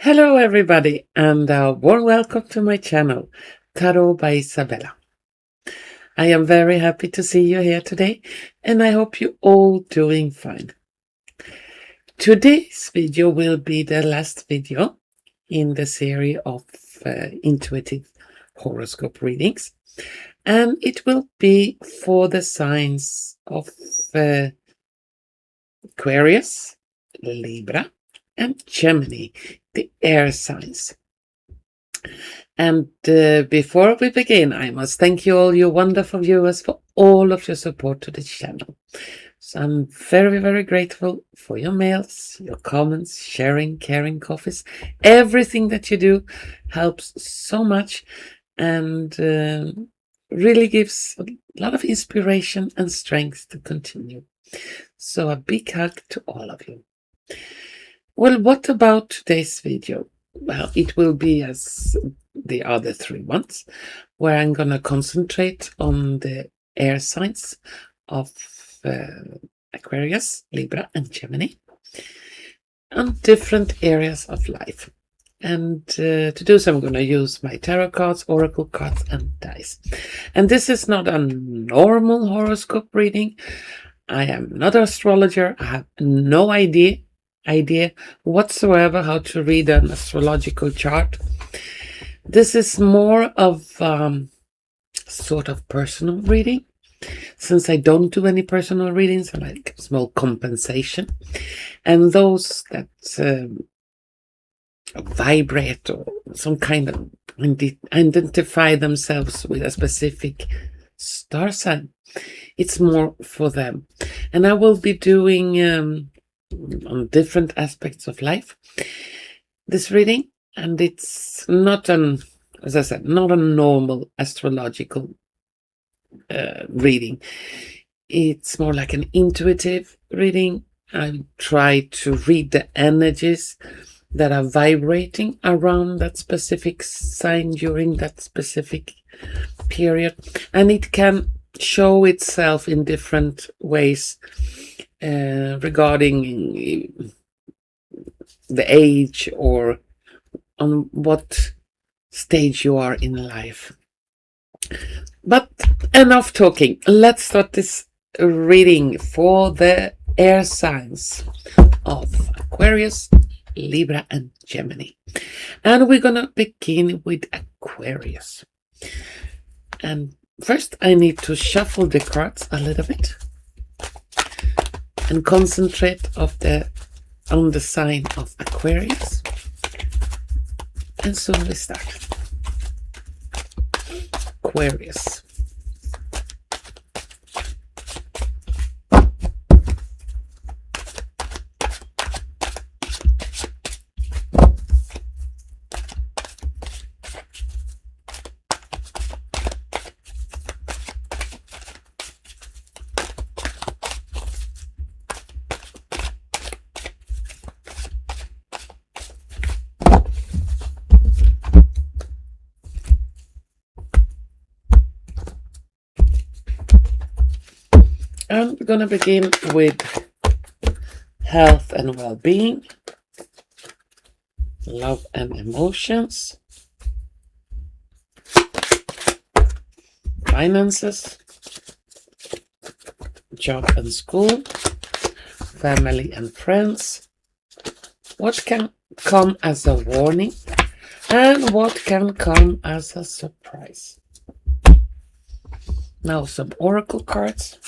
Hello everybody and a warm welcome to my channel, Tarot by Izabela. I am very happy to see you here today and I hope you're all doing fine. Today's video will be the last video in the series of intuitive horoscope readings, and it will be for the signs of Aquarius, Libra and Gemini, the air signs. And before we begin, I must thank you all, you wonderful viewers, for all of your support to the channel. So I'm very, very grateful for your mails, your comments, sharing, caring, coffees. Everything that you do helps so much and really gives a lot of inspiration and strength to continue. So a big hug to all of you. Well, what about today's video? Well, it will be as the other 3 months, where I'm going to concentrate on the air signs of Aquarius, Libra and Gemini on different areas of life. And to do so, I'm going to use my tarot cards, oracle cards and dice. And this is not a normal horoscope reading. I am not an astrologer. I have no idea whatsoever how to read an astrological chart. This is more of sort of personal reading. Since I don't do any personal readings, I like small compensation. And those that vibrate or some kind of identify themselves with a specific star sign, it's more for them. And I will be doing on different aspects of life this reading, and it's not as I said, not a normal astrological reading. It's more like an intuitive reading. I try to read the energies that are vibrating around that specific sign during that specific period, and it can show itself in different ways regarding the age or on what stage you are in life. But enough talking. Let's start this reading for the air signs of Aquarius, Libra and Gemini. And we're gonna begin with Aquarius. And first I need to shuffle the cards a little bit and concentrate on the sign of Aquarius. And so we start. Aquarius. I'm going to begin with health and well-being, love and emotions, finances, job and school, family and friends, what can come as a warning, and what can come as a surprise. Now some oracle cards.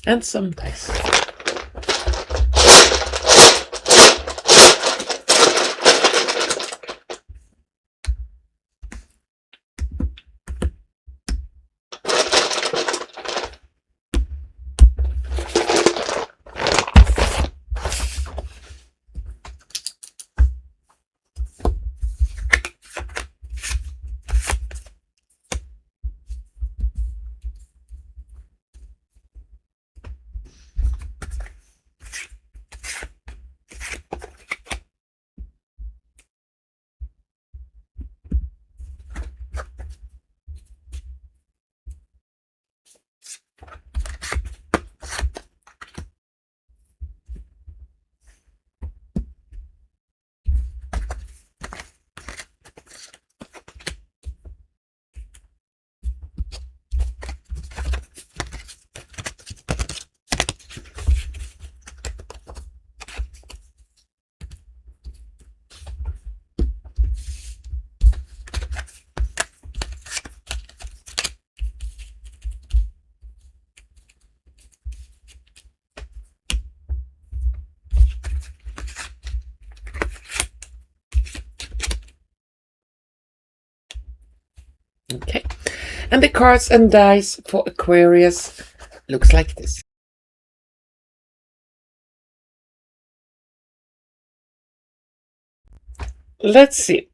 and some dice. Okay, and the cards and dice for Aquarius looks like this. Let's see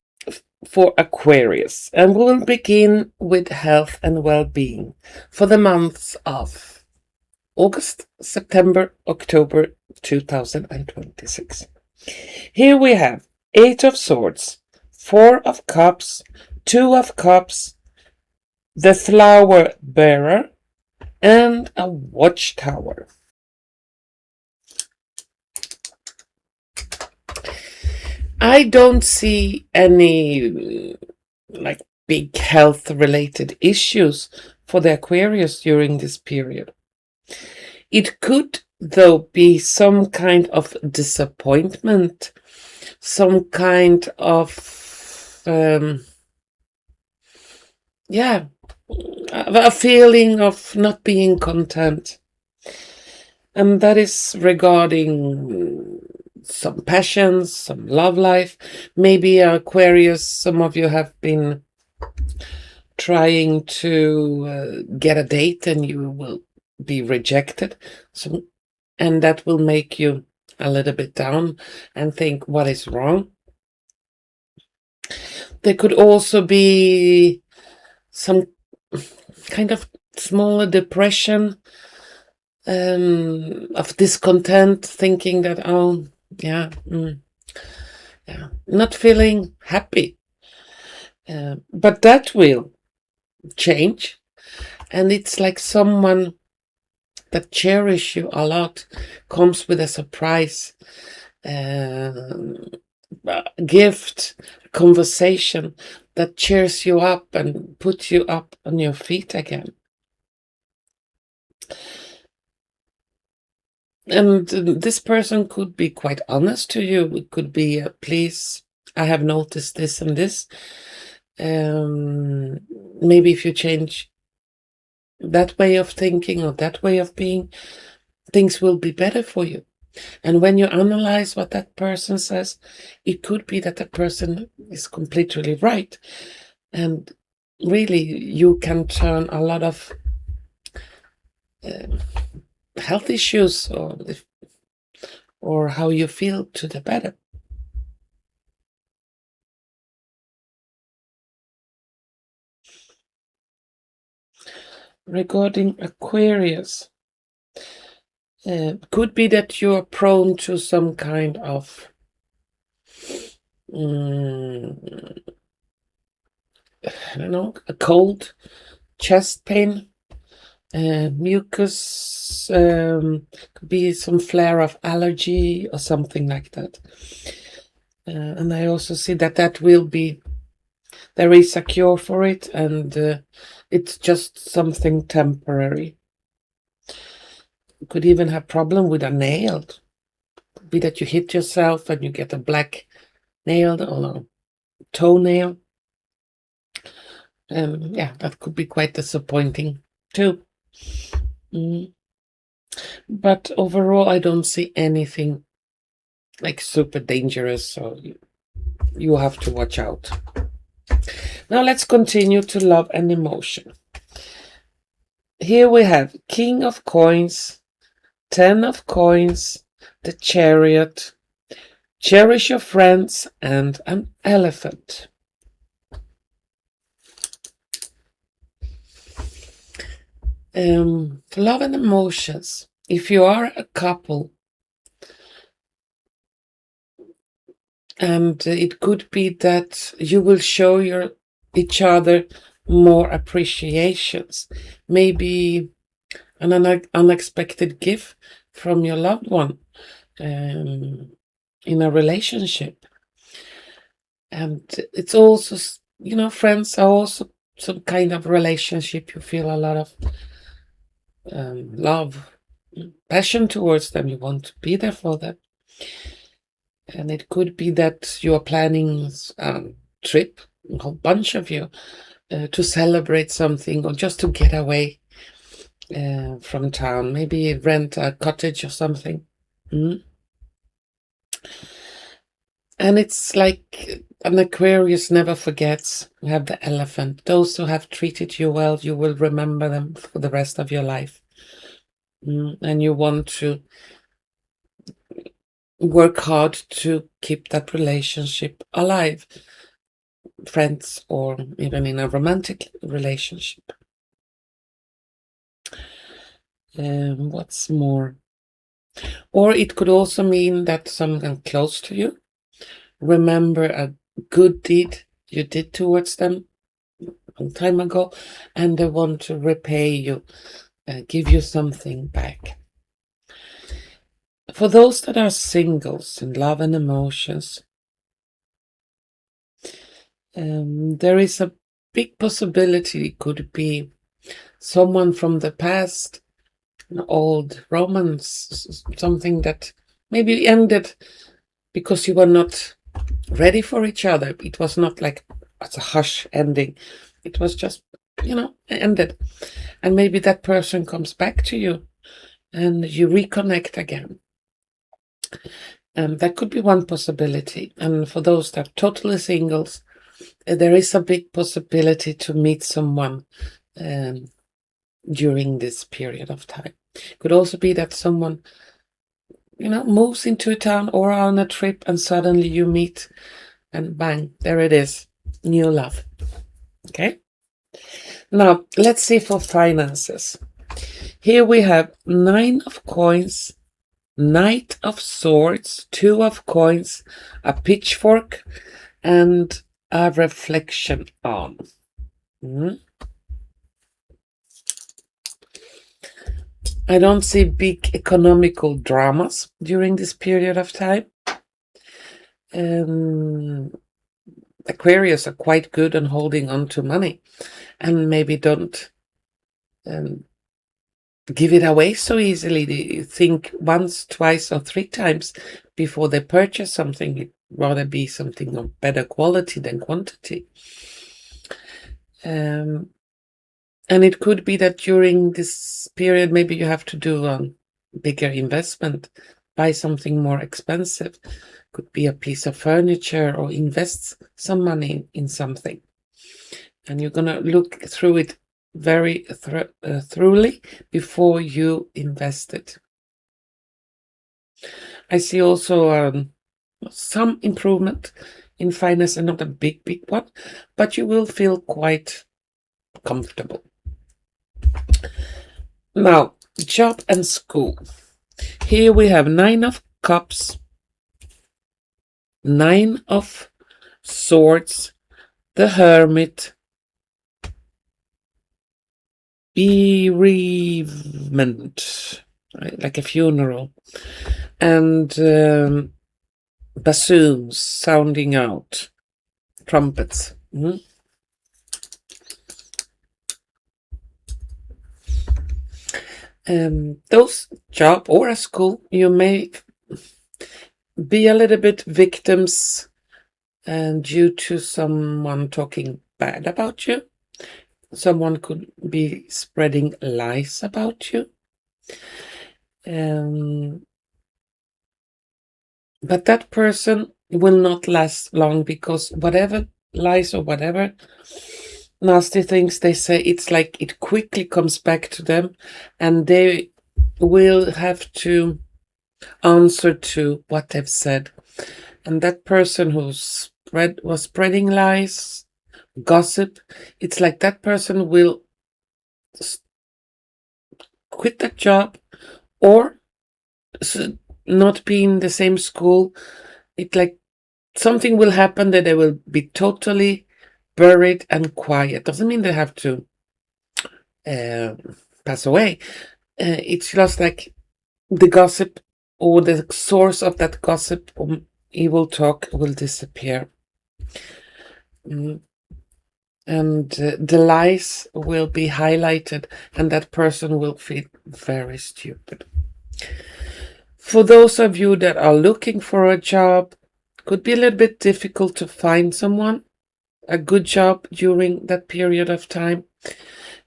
for Aquarius, and we'll begin with health and well-being for the months of August, September, October 2026. Here we have 8 of Swords, 4 of Cups, 2 of Cups, the Flower Bearer, and a Watchtower. I don't see any like big health related issues for the Aquarius during this period. It could, though, be some kind of disappointment, some kind of a feeling of not being content, and that is regarding some passions, some love life. Maybe Aquarius, some of you have been trying to get a date and you will be rejected, and that will make you a little bit down and think, what is wrong? There could also be some kind of smaller depression, of discontent, thinking that, not feeling happy. But that will change, and it's like someone that cherish you a lot comes with a surprise, gift, conversation that cheers you up and puts you up on your feet again. And this person could be quite honest to you. It could be, please, I have noticed this and this. Maybe if you change that way of thinking or that way of being, things will be better for you. And when you analyze what that person says, it could be that the person is completely right. And really, you can turn a lot of health issues or how you feel to the better. Regarding Aquarius, could be that you are prone to some kind of I don't know, a cold, chest pain, mucus, could be some flare of allergy or something like that. And I also see that will be, there is a cure for it, and it's just something temporary. You could even have problem with a nail. Could be that you hit yourself and you get a black nail or a toenail. That could be quite disappointing too. But overall, I don't see anything like super dangerous, so you have to watch out. Now let's continue to love and emotion. Here we have King of Coins, 10 of Coins, the Chariot, Cherish your friends, and an Elephant. Love and emotions. If you are a couple, and it could be that you will show each other more appreciations, maybe an unexpected gift from your loved one in a relationship. And it's also, friends are also some kind of relationship. You feel a lot of love, passion towards them. You want to be there for them. And it could be that you are planning a trip, a whole bunch of you, to celebrate something or just to get away from town. Maybe rent a cottage or something. And it's like an Aquarius never forgets. You have the Elephant. Those who have treated you well, you will remember them for the rest of your life. And you want to work hard to keep that relationship alive, friends or even in a romantic relationship. What's more? Or it could also mean that someone close to you remember a good deed you did towards them a long time ago, and they want to repay you, give you something back. For those that are singles in love and emotions, there is a big possibility it could be someone from the past, an old romance, something that maybe ended because you were not ready for each other. It was not like it's a hush ending. It was just, ended. And maybe that person comes back to you and you reconnect again. That could be one possibility. And for those that are totally singles, there is a big possibility to meet someone during this period of time. Could also be that someone, moves into a town or on a trip and suddenly you meet and bang, there it is, new love. Okay? Now, let's see for finances. Here we have 9 of Coins, Knight of Swords, 2 of Coins, a pitchfork, and a reflection arm. I don't see big economical dramas during this period of time. Aquarius are quite good on holding on to money and maybe don't give it away so easily. They think once, twice, or 3 times before they purchase something. It'd rather be something of better quality than quantity. And it could be that during this period, maybe you have to do a bigger investment, buy something more expensive. Could be a piece of furniture or invest some money in something. And you're going to look through it very thoroughly before you invest it. I see also some improvement in finance, and not a big one, but you will feel quite comfortable. Now, job and school. Here we have 9 of Cups, 9 of Swords, the Hermit, bereavement, right? Like a funeral, and bassoons sounding out, trumpets. Those job or a school, you may be a little bit victims due to someone talking bad about you. Someone could be spreading lies about you. But that person will not last long, because whatever lies or whatever nasty things they say, it's like it quickly comes back to them, and they will have to answer to what they've said. And that person who was spreading lies, gossip, it's like that person will quit that job or not be in the same school. It's like something will happen that they will be totally buried and quiet. Doesn't mean they have to pass away. It's just like the gossip or the source of that gossip or evil talk will disappear. And the lies will be highlighted, and that person will feel very stupid. For those of you that are looking for a job, could be a little bit difficult to find someone, a good job during that period of time.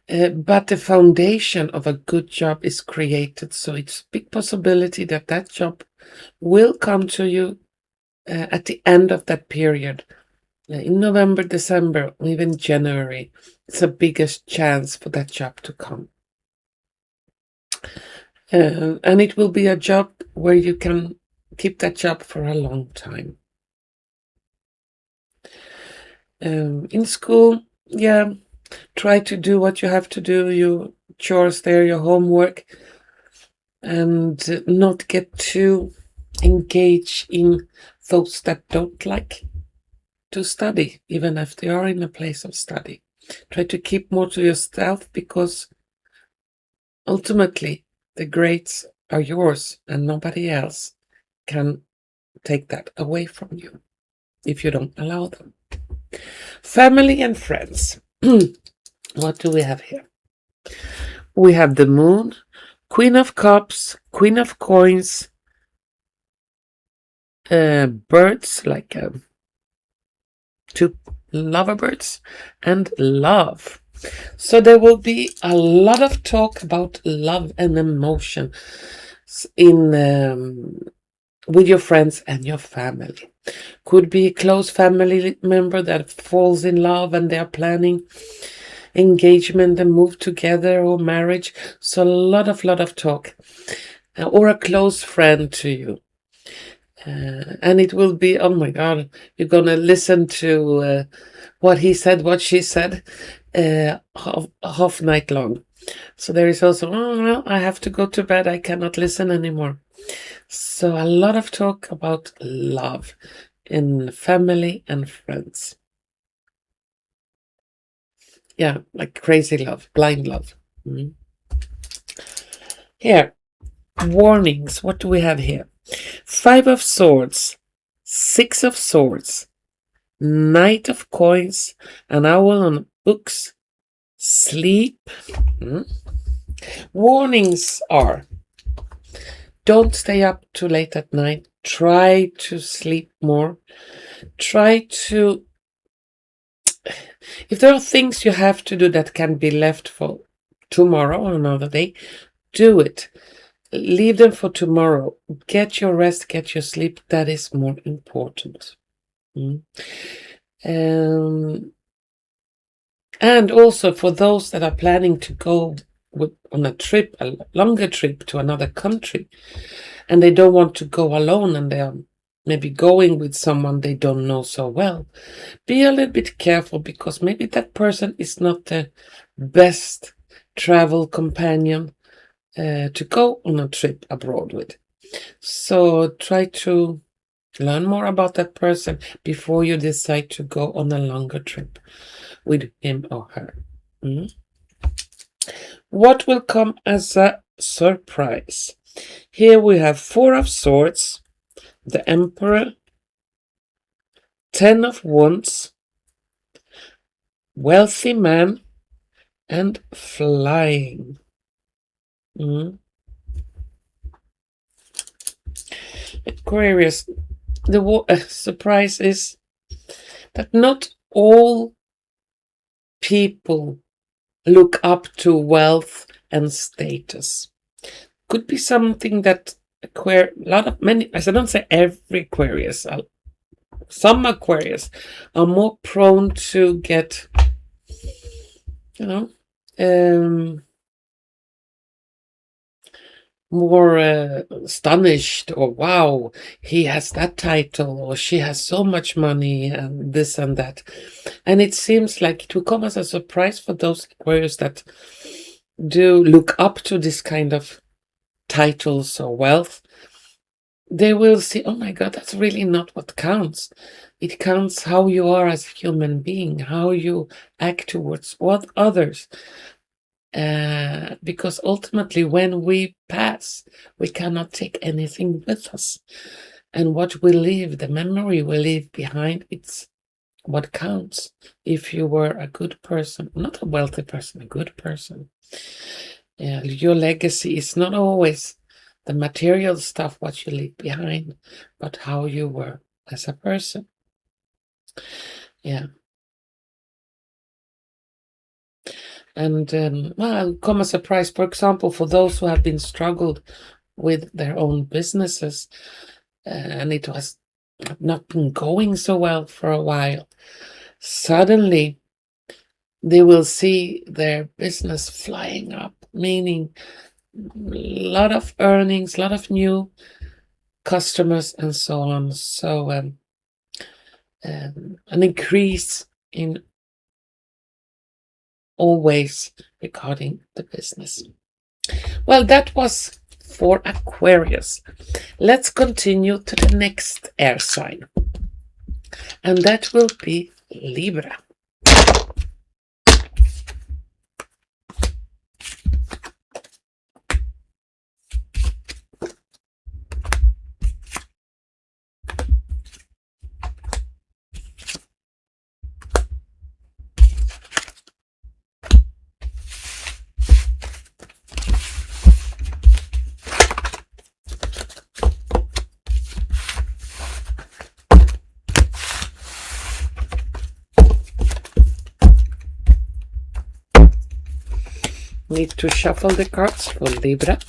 But the foundation of a good job is created, so it's a big possibility that that job will come to you at the end of that period. In November, December, even January, it's the biggest chance for that job to come. And it will be a job where you can keep that job for a long time. In school, yeah, try to do what you have to do, your chores there, your homework, and not get too engaged in those that don't like to study, even if they are in a place of study. Try to keep more to yourself, because ultimately the grades are yours and nobody else can take that away from you if you don't allow them. Family and friends. What do we have here? We have the Moon, Queen of Cups, Queen of Coins, birds, like two loverbirds, and love. So there will be a lot of talk about love and emotion in with your friends and your family. Could be a close family member that falls in love and they are planning engagement and move together or marriage. So a lot of talk. Or a close friend to you. And it will be, oh my God, you're going to listen to what he said, what she said, half night long. So there is also, oh no, I have to go to bed, I cannot listen anymore. So a lot of talk about love in family and friends. Yeah, like crazy love, blind love. Here, warnings. What do we have here? 5 of Swords, 6 of Swords, Knight of Coins, an owl on books, sleep. Warnings are: don't stay up too late at night. Try to sleep more. Try to... If there are things you have to do that can be left for tomorrow or another day, do it. Leave them for tomorrow. Get your rest, get your sleep. That is more important. And also for those that are planning to go on a trip, a longer trip to another country, and they don't want to go alone, and they are maybe going with someone they don't know so well, be a little bit careful, because maybe that person is not the best travel companion to go on a trip abroad with. So try to learn more about that person before you decide to go on a longer trip with him or her. What will come as a surprise? Here we have 4 of Swords, the Emperor, 10 of Wands, wealthy man, and flying. Aquarius, the surprise is that not all people look up to wealth and status. could be something that I don't say every Aquarius, some Aquarius are more prone to get, more astonished, or wow, he has that title, or she has so much money, and this and that. And it seems like it will come as a surprise for those Aquarius that do look up to this kind of titles or wealth. They will see, oh my God, that's really not what counts. It counts how you are as a human being, how you act towards others. Because ultimately, when we pass, we cannot take anything with us. And what we leave, the memory we leave behind, it's what counts. If you were a good person, not a wealthy person, a good person, your legacy is not always the material stuff, what you leave behind, but how you were as a person. Yeah. And well, come as a surprise, for example, for those who have been struggled with their own businesses, and it was not been going so well for a while, suddenly they will see their business flying up, meaning a lot of earnings, a lot of new customers, and so on. So an increase in all ways regarding the business. Well, that was for Aquarius. Let's continue to the next air sign, and that will be Libra. Need to shuffle the cards for Libra.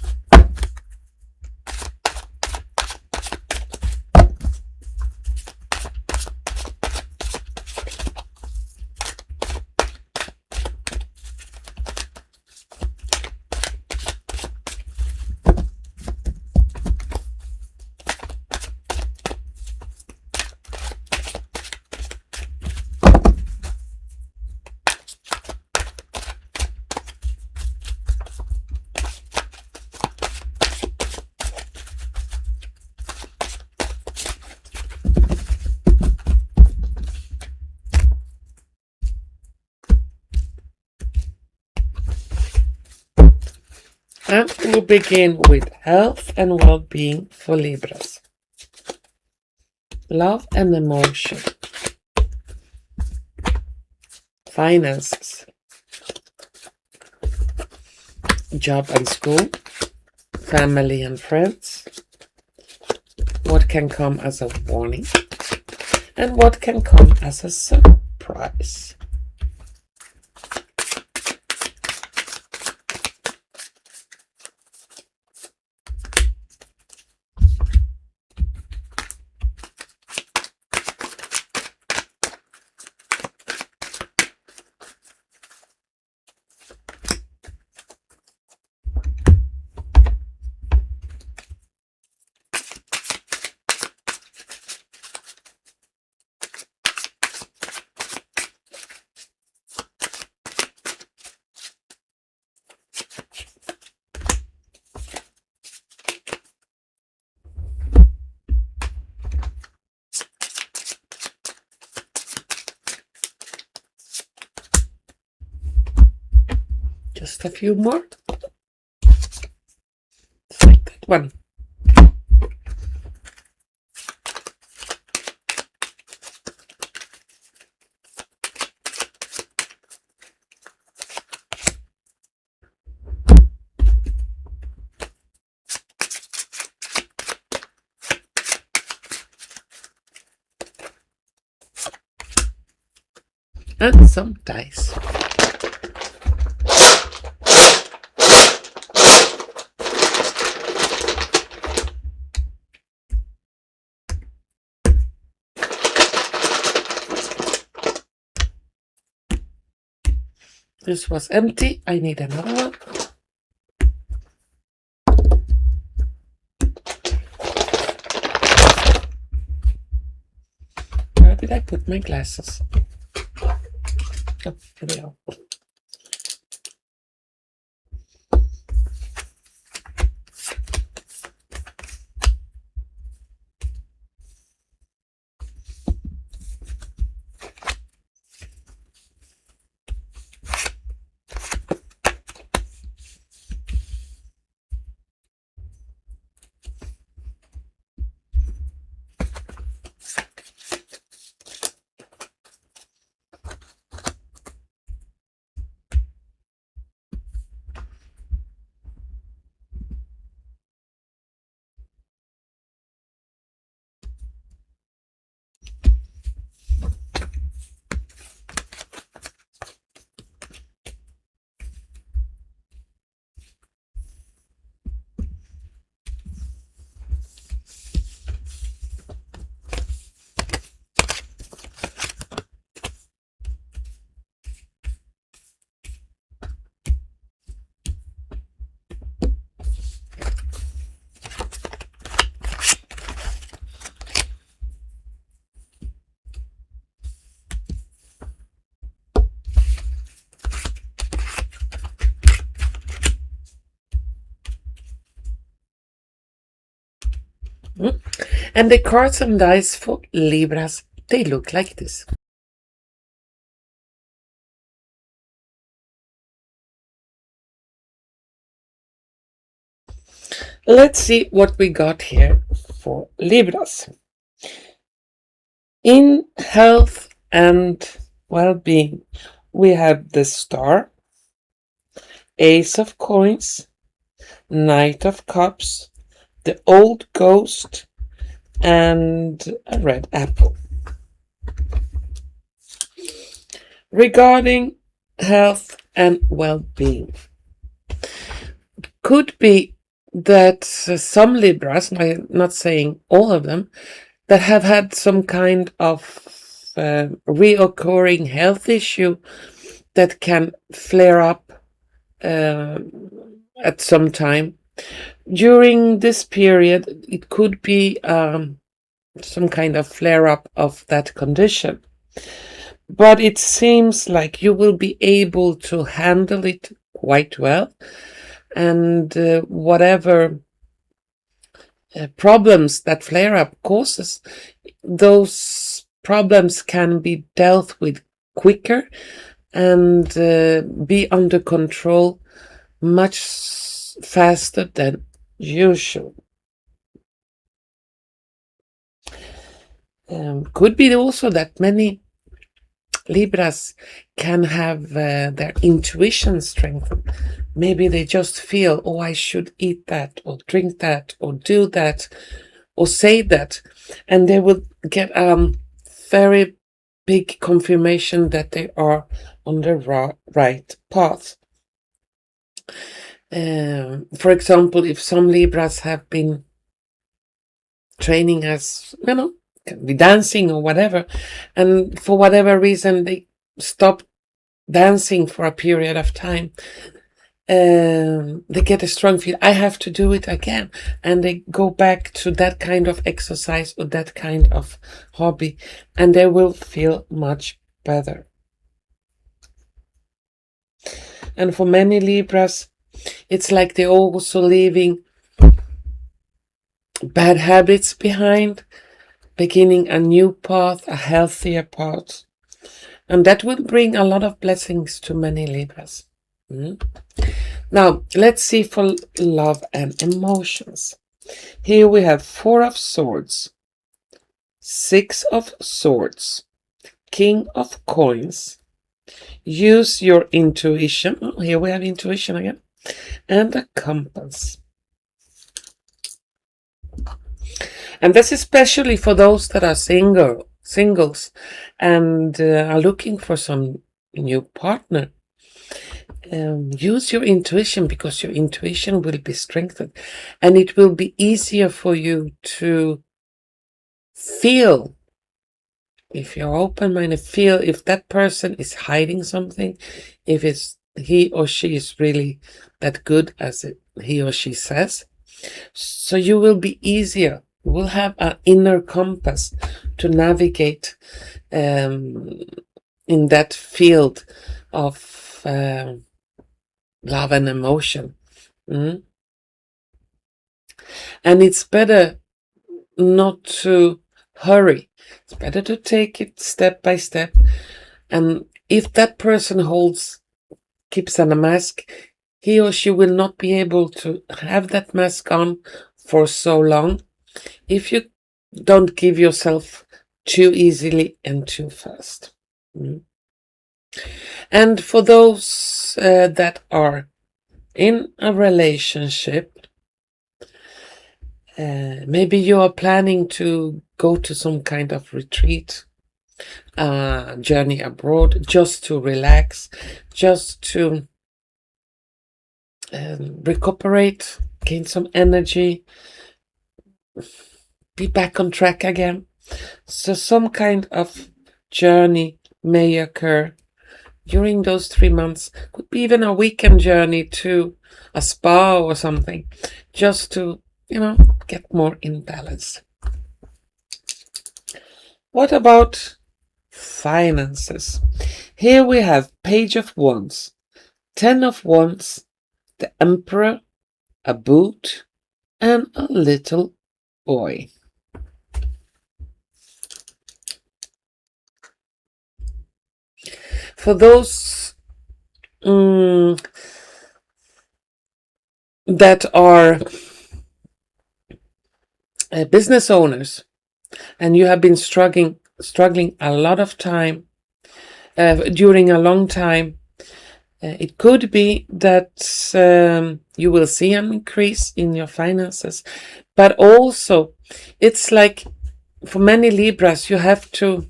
And we'll begin with health and well-being for Libras. Love and emotion. Finances. Job and school. Family and friends. What can come as a warning, and what can come as a surprise. Just a few more. Just like that one. And some dice. This was empty. I need another one. Where did I put my glasses? Oh, here they are. And the cards and dice for Libras, they look like this. Let's see what we got here for Libras. In health and well-being, we have the Star, Ace of Coins, Knight of Cups, the Old Ghost, and a red apple. Regarding health and well-being, could be that some Libras, I'm not saying all of them, that have had some kind of reoccurring health issue that can flare up at some time. During this period, it could be some kind of flare-up of that condition. But it seems like you will be able to handle it quite well. And whatever problems that flare-up causes, those problems can be dealt with quicker and be under control much faster than usual. Could be also that many Libras can have their intuition strengthened. Maybe they just feel, oh, I should eat that, or drink that, or do that, or say that, and they will get very big confirmation that they are on the right path. For example, if some Libras have been training as, can be dancing or whatever, and for whatever reason they stop dancing for a period of time, they get a strong feel, I have to do it again, and they go back to that kind of exercise or that kind of hobby, and they will feel much better. And for many Libras, it's like they're also leaving bad habits behind, beginning a new path, a healthier path. And that will bring a lot of blessings to many Libras. Now, let's see for love and emotions. Here we have 4 of Swords, 6 of Swords, King of Coins. Use your intuition. Oh, here we have intuition again. And a compass. And this is especially for those that are singles and are looking for some new partner. Use your intuition, because your intuition will be strengthened, and it will be easier for you to feel if you're open-minded, feel if that person is hiding something, if it's he or she is really that good as he or she says. So you will be easier. You will have an inner compass to navigate in that field of love and emotion. And it's better not to hurry. It's better to take it step by step. And if that person keeps on a mask, he or she will not be able to have that mask on for so long if you don't give yourself too easily and too fast. And for those that are in a relationship, maybe you are planning to go to some kind of retreat, journey abroad, just to relax, just to recuperate, gain some energy, be back on track again. So some kind of journey may occur during those 3 months. Could be even a weekend journey to a spa or something, just to, get more in balance. What about finances? Here we have Page of Wands, 10 of Wands, the Emperor, a boot, and a little boy. For those that are business owners, and you have been struggling a lot of time during a long time, it could be that you will see an increase in your finances, but also it's like for many Libras, you have to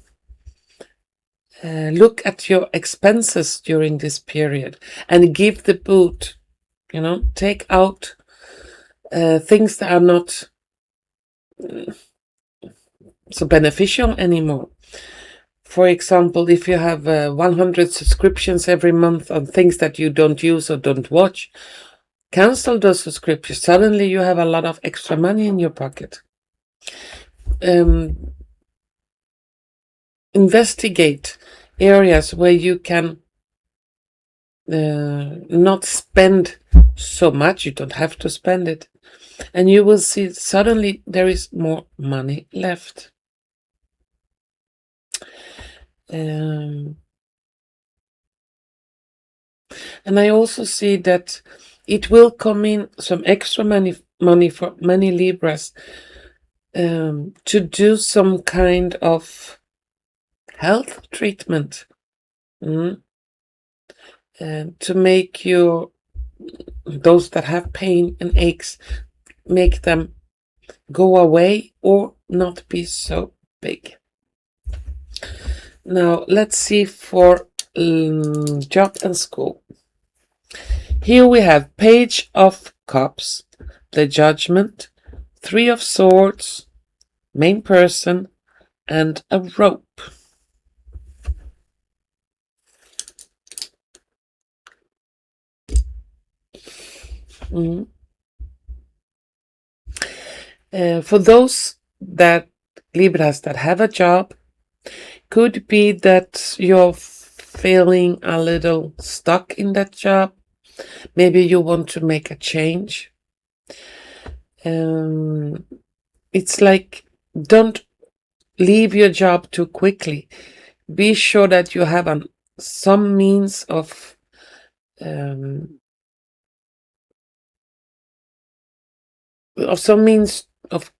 look at your expenses during this period and give the boot, take out things that are not so beneficial anymore. For example, if you have 100 subscriptions every month on things that you don't use or don't watch, cancel those subscriptions. Suddenly you have a lot of extra money in your pocket. Investigate areas where you can not spend so much. You don't have to spend it. And you will see suddenly there is more money left. And I also see that it will come in some extra money for many Libras to do some kind of health treatment, and to make those that have pain and aches, make them go away or not be so big. Now let's see for job and school. Here we have Page of Cups, the Judgment, 3 of Swords, main person, and a rope. For those Libras that have a job, could be that you're feeling a little stuck in that job. Maybe you want to make a change. It's like, don't leave your job too quickly. Be sure that you have some means of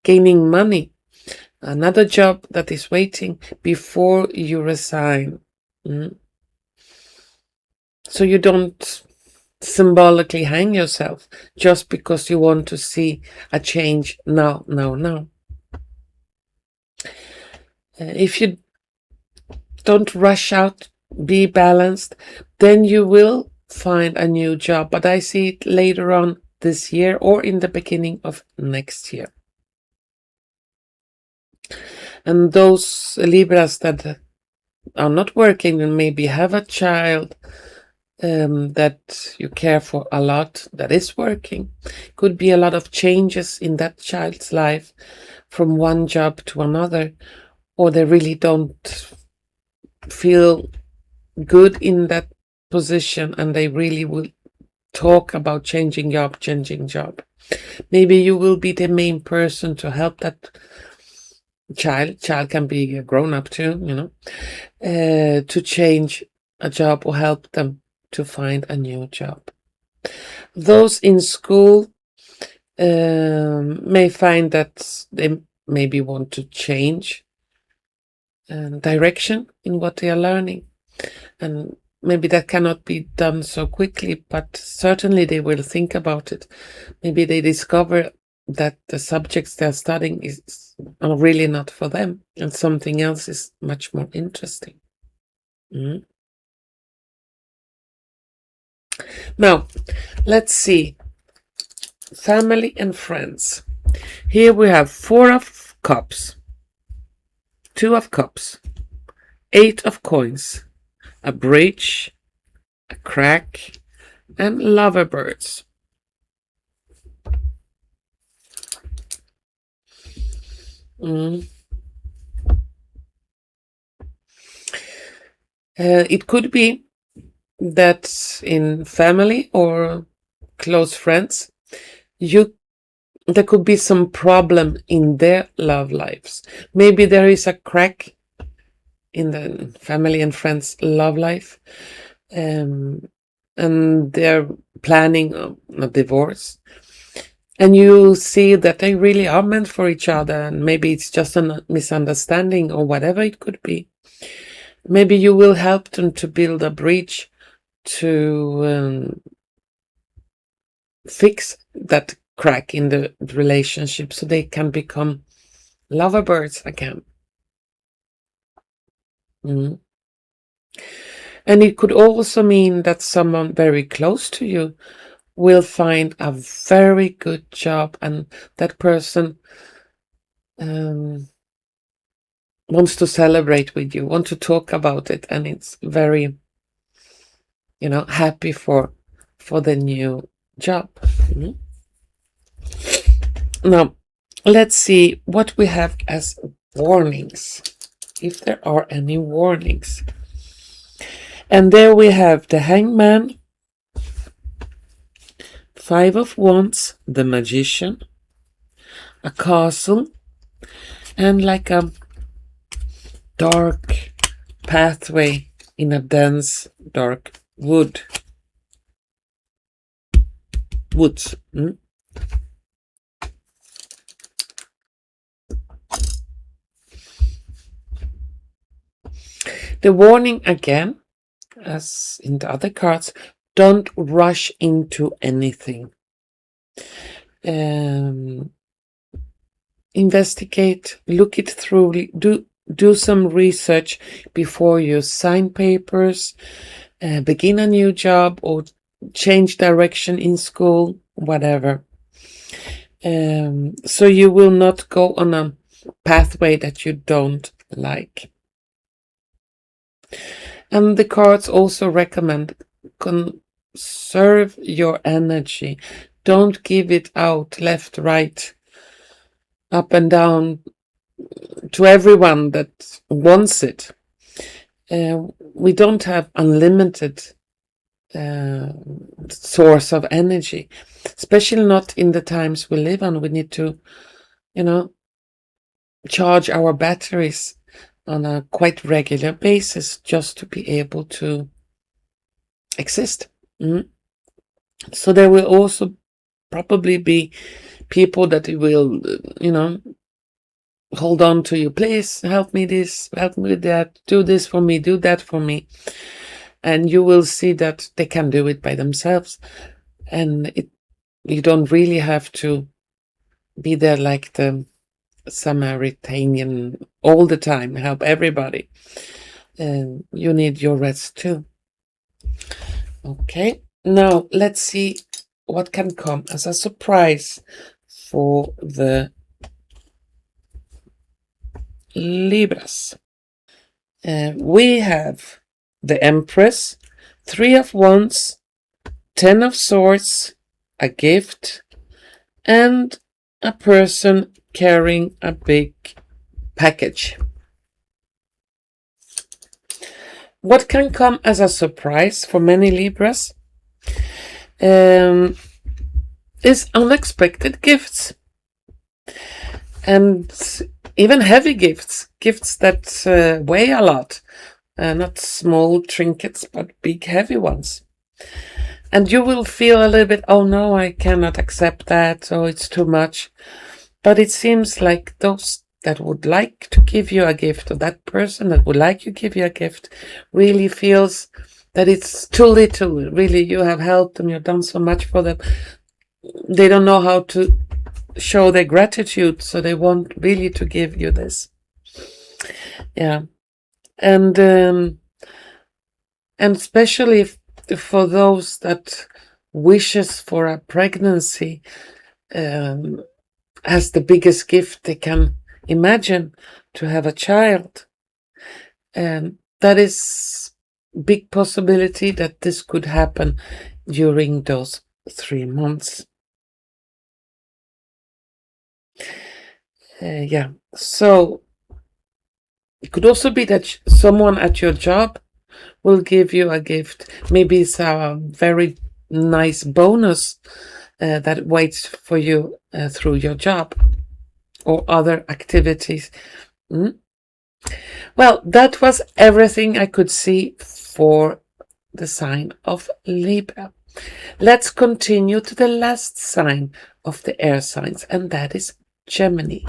gaining money, another job that is waiting before you resign. So you don't symbolically hang yourself just because you want to see a change now. If you don't rush out, be balanced, then you will find a new job. But I see it later on this year or in the beginning of next year. And those Libras that are not working and maybe have a child that you care for a lot that is working, could be a lot of changes in that child's life from one job to another, or they really don't feel good in that position and they really will talk about changing job. Maybe you will be the main person to help that child can be a grown-up too, to change a job or help them to find a new job. Those in school may find that they maybe want to change direction in what they are learning, and maybe that cannot be done so quickly, but certainly they will think about it. Maybe they discover that the subjects they're studying are really not for them and something else is much more interesting. Now, let's see. Family and friends. Here we have 4 of cups, 2 of cups, 8 of coins, a bridge, a crack, and lovebirds. It could be that in family or close friends, there could be some problem in their love lives. Maybe there is a crack in the family and friends love life, and they're planning a divorce, and you see that they really are meant for each other, and maybe it's just a misunderstanding or whatever it could be. Maybe you will help them to build a bridge to fix that crack in the relationship so they can become lovebirds again. And it could also mean that someone very close to you will find a very good job, and that person wants to celebrate with you, want to talk about it, and it's very, happy for the new job. Now, let's see what we have as warnings, if there are any warnings. And there we have the Hangman, 5 of Wands, the Magician, a castle, and like a dark pathway in a dense dark woods. The warning again, as in the other cards, don't rush into anything. Investigate, look it through, do some research before you sign papers, begin a new job, or change direction in school, whatever. So you will not go on a pathway that you don't like. And the cards also recommend conserve your energy. Don't give it out left, right, up and down to everyone that wants it. We don't have unlimited source of energy, especially not in the times we live on. We need to, charge our batteries on a quite regular basis just to be able to exist. So there will also probably be people that will, hold on to you. Please help me this, help me with that, do this for me, do that for me. And you will see that they can do it by themselves. And you don't really have to be there like the Samaritan all the time, help everybody. You need your rest too. Okay, now let's see what can come as a surprise for the Libras. We have the Empress, 3 of Wands, 10 of Swords, a gift, and a person carrying a big package. What can come as a surprise for many Libras is unexpected gifts. And even heavy gifts that weigh a lot. Not small trinkets, but big heavy ones. And you will feel a little bit, oh no, I cannot accept that, oh, it's too much. But it seems like those that would like to give you a gift, or that person that would like to give you a gift, really feels that it's too little. Really, you have helped them, you've done so much for them. They don't know how to show their gratitude, so they want really to give you this. Yeah. And especially for those that wishes for a pregnancy as the biggest gift they can imagine, to have a child, that is big possibility that this could happen during those 3 months. Yeah, so it could also be that someone at your job will give you a gift. Maybe it's a very nice bonus that waits for you through your job or other activities. Well, that was everything I could see for the sign of Libra. Let's continue to the last sign of the air signs, and that is Gemini.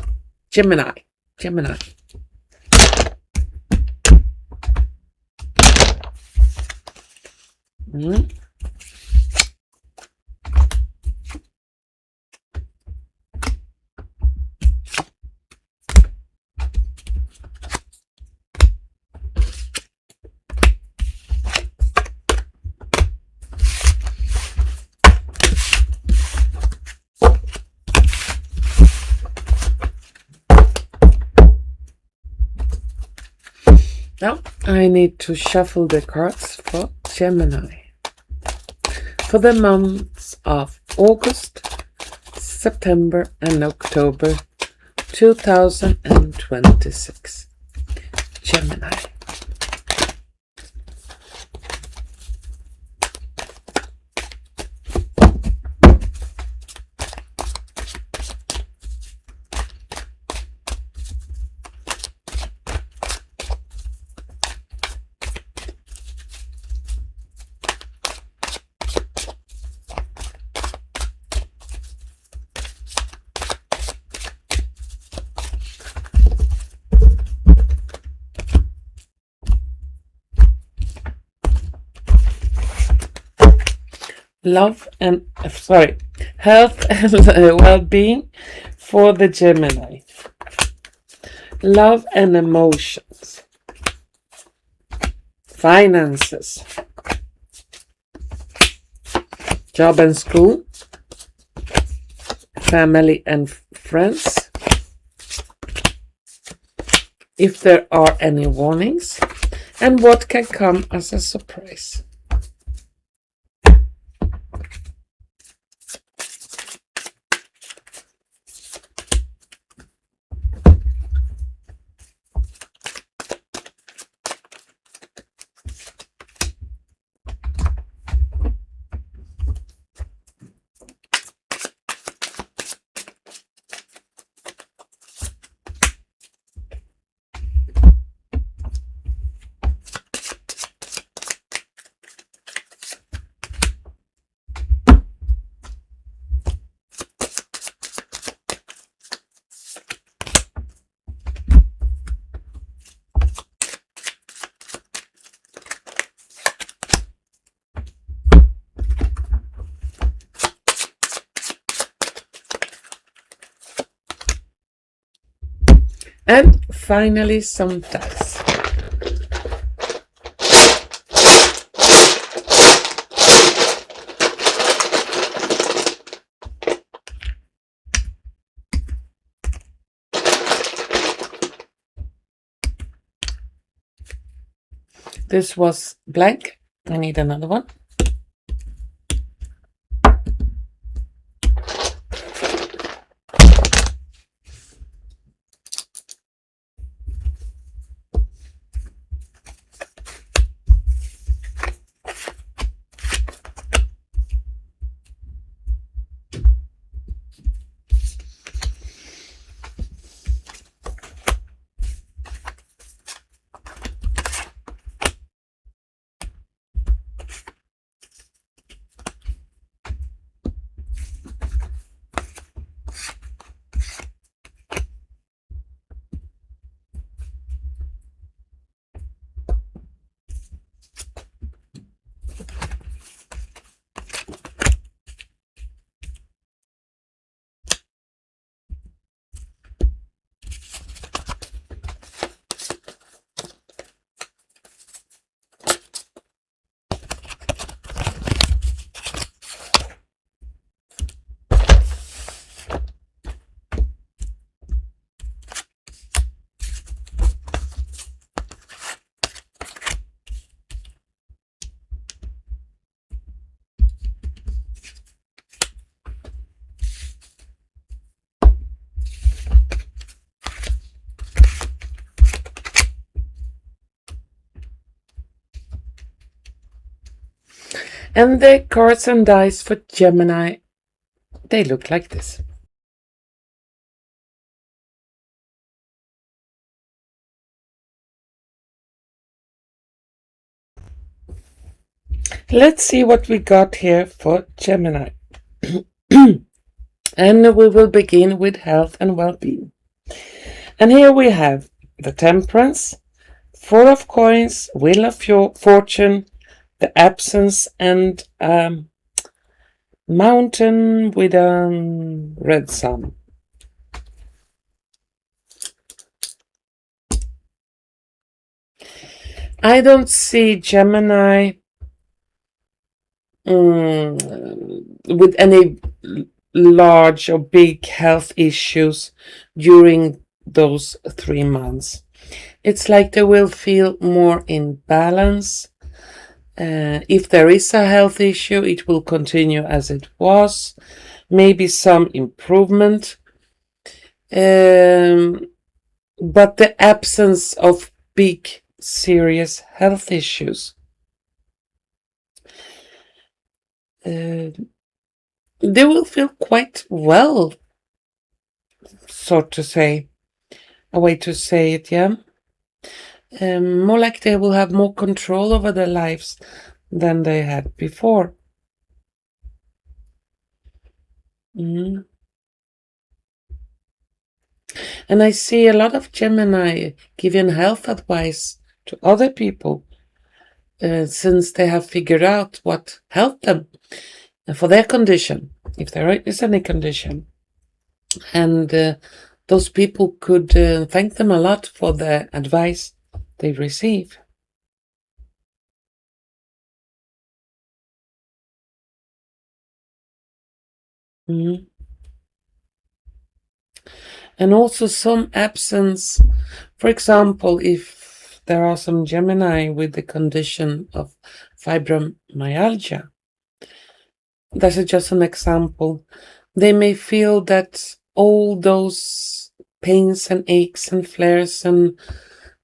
Now I need to shuffle the cards for Gemini for the months of August, September and October 2026. Gemini. Health and well-being for the Gemini. Love and emotions. Finances. Job and school. Family and friends. If there are any warnings, and what can come as a surprise. And finally, Subtitles. This was blank. I need another one. And the cards and dice for Gemini, they look like this. Let's see what we got here for Gemini. And we will begin with health and well-being. And here we have the Temperance, Four of Coins, Wheel of Fortune, the Absence, and Mountain with a red sun. I don't see Gemini with any large or big health issues during those 3 months. It's like they will feel more in balance. If there is a health issue, it will continue as it was. Maybe some improvement. But the absence of big, serious health issues. They will feel quite well, so to say. A way to say it, yeah. More like they will have more control over their lives than they had before. And I see a lot of Gemini giving health advice to other people since they have figured out what helped them for their condition, if there is any condition. And those people could thank them a lot for the advice they receive. And also some absence. For example, if there are some Gemini with the condition of fibromyalgia, that's just an example. They may feel that all those pains and aches and flares and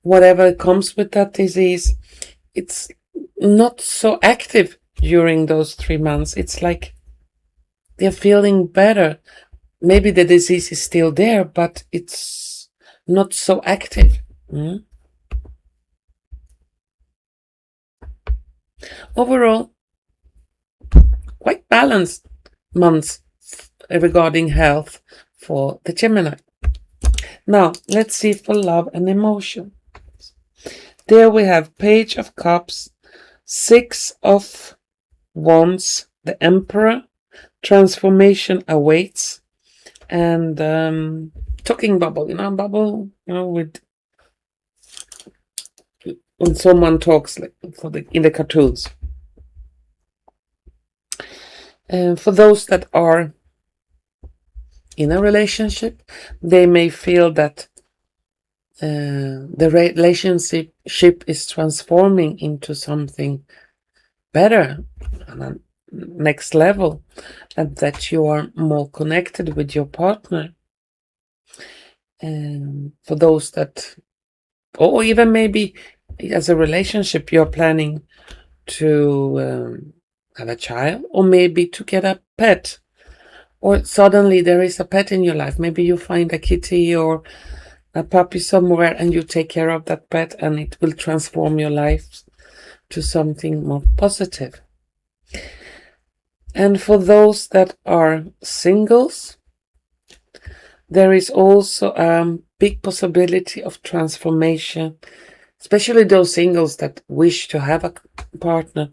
whatever comes with that disease, it's not so active during those 3 months. It's like they're feeling better. Maybe the disease is still there, but it's not so active. Overall, quite balanced months regarding health for the Gemini. Now, let's see for love and emotion. There we have Page of Cups, Six of Wands, the Emperor, Transformation Awaits, and talking bubble, bubble, with when someone talks like in the cartoons. For those that are in a relationship, they may feel that the relationship is transforming into something better, on a next level, and that you are more connected with your partner. And for those that, or even maybe as a relationship, you're planning to have a child, or maybe to get a pet, or suddenly there is a pet in your life. Maybe you find a kitty or a puppy somewhere and you take care of that pet, and it will transform your life to something more positive. And for those that are singles, there is also a big possibility of transformation, especially those singles that wish to have a partner,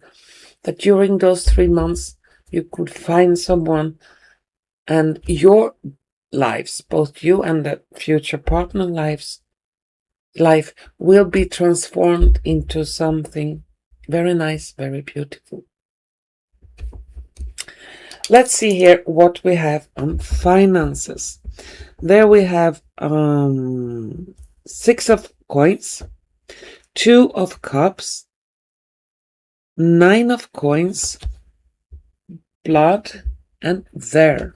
that during those 3 months you could find someone, and your lives, both you and the future partner life will be transformed into something very nice, very beautiful. Let's see here what we have on finances. There we have 6 of coins, 2 of cups, 9 of coins, blood, and there.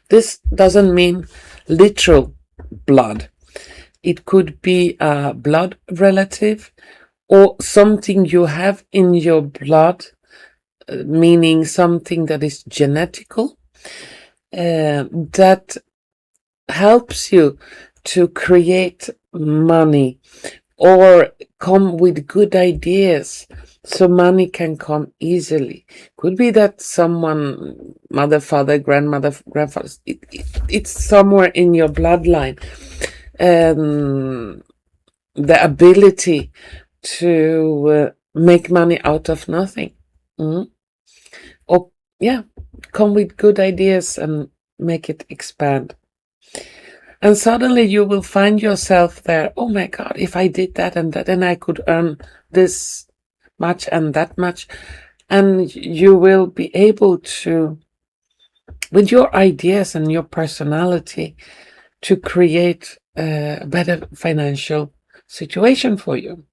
This doesn't mean literal blood. It could be a blood relative or something you have in your blood, meaning something that is genetical, that helps you to create money or come with good ideas so money can come easily. Could be that someone, mother, father, grandmother, grandfather, it's somewhere in your bloodline. The ability to make money out of nothing. Or, come with good ideas and make it expand. And suddenly you will find yourself there, oh my God, if I did that and that, and I could earn this much and that much. And you will be able to, with your ideas and your personality, to create a better financial situation for you.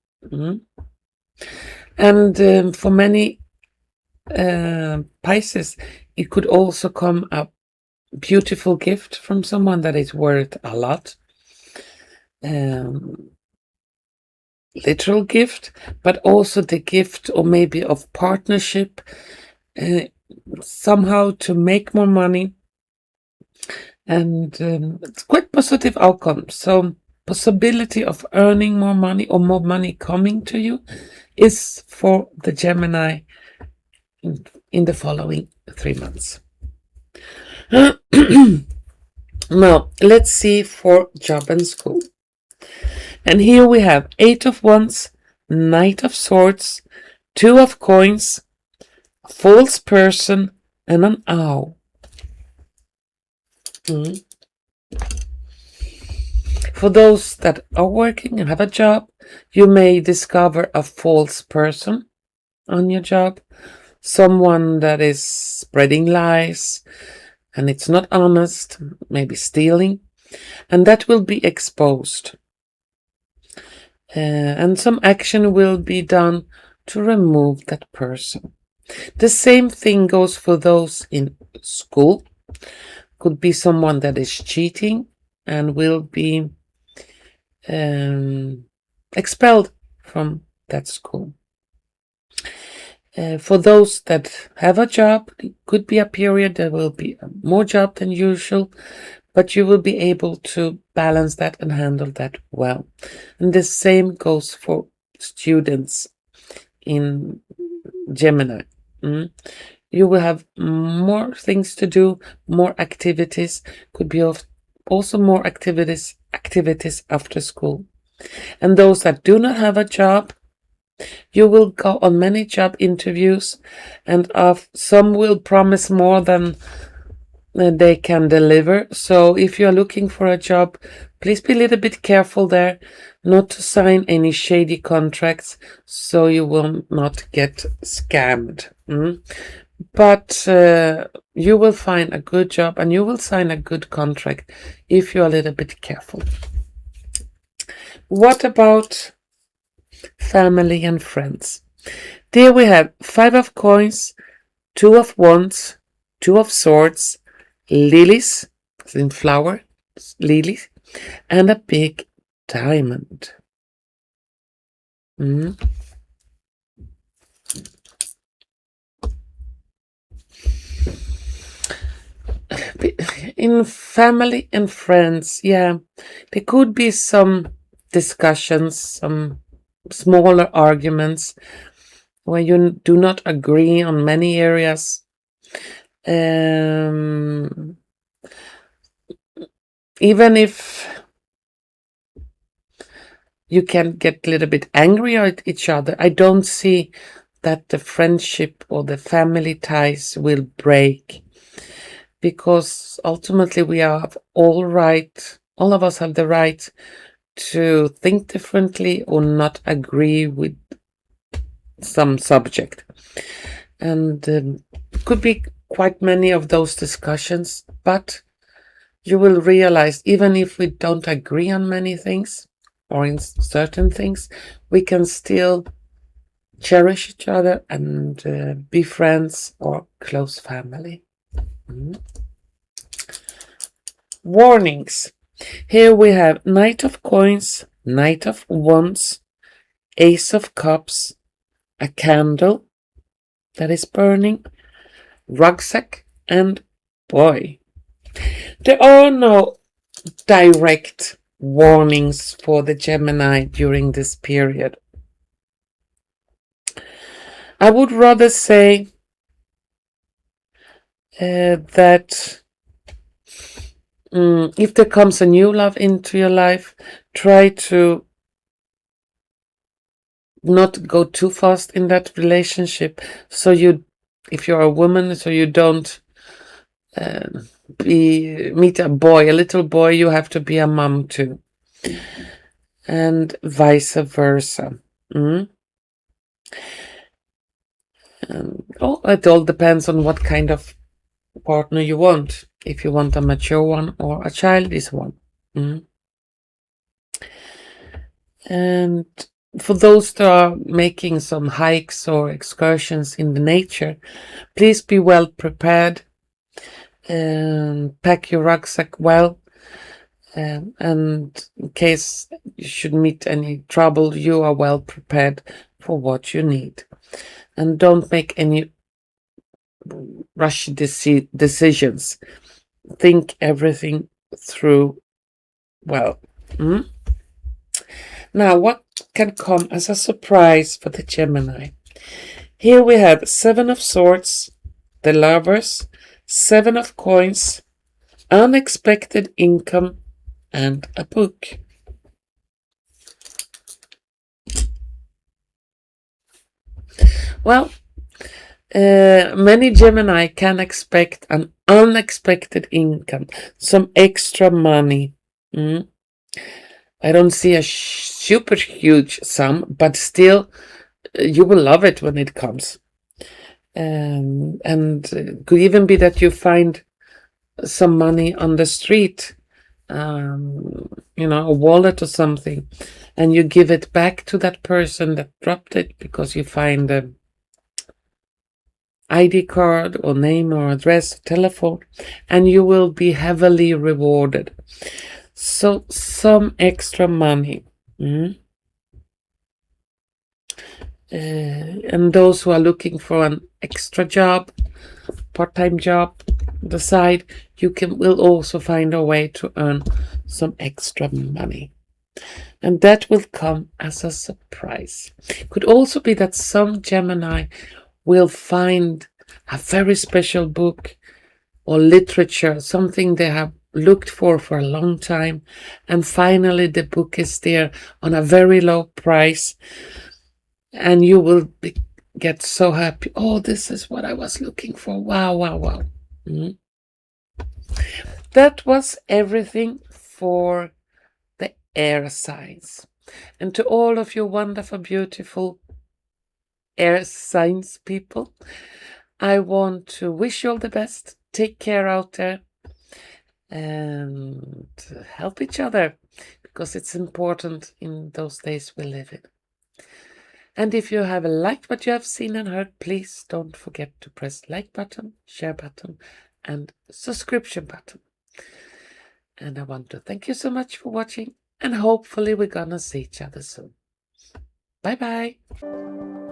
And for many Pisces, it could also come a beautiful gift from someone that is worth a lot. Literal gift, but also the gift or maybe of partnership, somehow to make more money. And it's quite positive outcome. So possibility of earning more money or more money coming to you is for the Gemini in the following 3 months. Now, let's see for job and school. And here we have 8 of Wands, Knight of Swords, 2 of Coins, False Person, and an Owl. For those that are working and have a job, you may discover a false person on your job, someone that is spreading lies and it's not honest, maybe stealing, and that will be exposed. And some action will be done to remove that person. The same thing goes for those in school. Could be someone that is cheating and will be expelled from that school. For those that have a job, it could be a period there will be more job than usual, but you will be able to balance that and handle that well. And the same goes for students in Gemini. You will have more things to do, more activities, could be also more activities after school. And those that do not have a job, you will go on many job interviews, and some will promise more than they can deliver. So if you are looking for a job, please be a little bit careful there, not to sign any shady contracts so you will not get scammed. But you will find a good job and you will sign a good contract if you're a little bit careful. What about family and friends? There we have 5 of coins, 2 of wands, 2 of swords, lilies, as in flower, lilies, and a big diamond. In family and friends, yeah, there could be some discussions, some smaller arguments where you do not agree on many areas. Even if you can get a little bit angry at each other, I don't see that the friendship or the family ties will break, because ultimately we are all of us have the right to think differently or not agree with some subject. And could be quite many of those discussions, but you will realize even if we don't agree on many things or in certain things, we can still cherish each other and be friends or close family. Warnings. Here we have Knight of Coins, Knight of Wands, Ace of Cups, a candle that is burning, rucksack, and boy. There are no direct warnings for the Gemini during this period. I would rather say that if there comes a new love into your life, try to not go too fast in that relationship. So if you're a woman, so you don't meet a little boy, you have to be a mom too, and vice versa. It all depends on what kind of partner you want. If you want a mature one or a childish one. And for those that are making some hikes or excursions in the nature, please be well prepared and pack your rucksack well. And in case you should meet any trouble, you are well prepared for what you need. And don't make any rush decisions. Think everything through well. Now, what can come as a surprise for the Gemini? Here we have 7 of Swords, the Lovers, 7 of Coins, unexpected income, and a book. Well, many Gemini can expect an unexpected income, some extra money. I don't see a super huge sum, but still, you will love it when it comes. And it could even be that you find some money on the street, a wallet or something, and you give it back to that person that dropped it because you find a ID card or name or address, or telephone, and you will be heavily rewarded. So some extra money. And those who are looking for an extra job, part-time job on the side, will also find a way to earn some extra money. And that will come as a surprise. Could also be that some Gemini will find a very special book or literature, something they have looked for a long time, and finally the book is there on a very low price, and you will get so happy. Oh, this is what I was looking for. Wow. That was everything for the air signs. And to all of you wonderful, beautiful air signs people, I want to wish you all the best. Take care out there and help each other, because it's important in those days we live in. And if you have liked what you have seen and heard, please don't forget to press like button, share button, and subscription button. And I want to thank you so much for watching, and hopefully we're gonna see each other soon. Bye bye.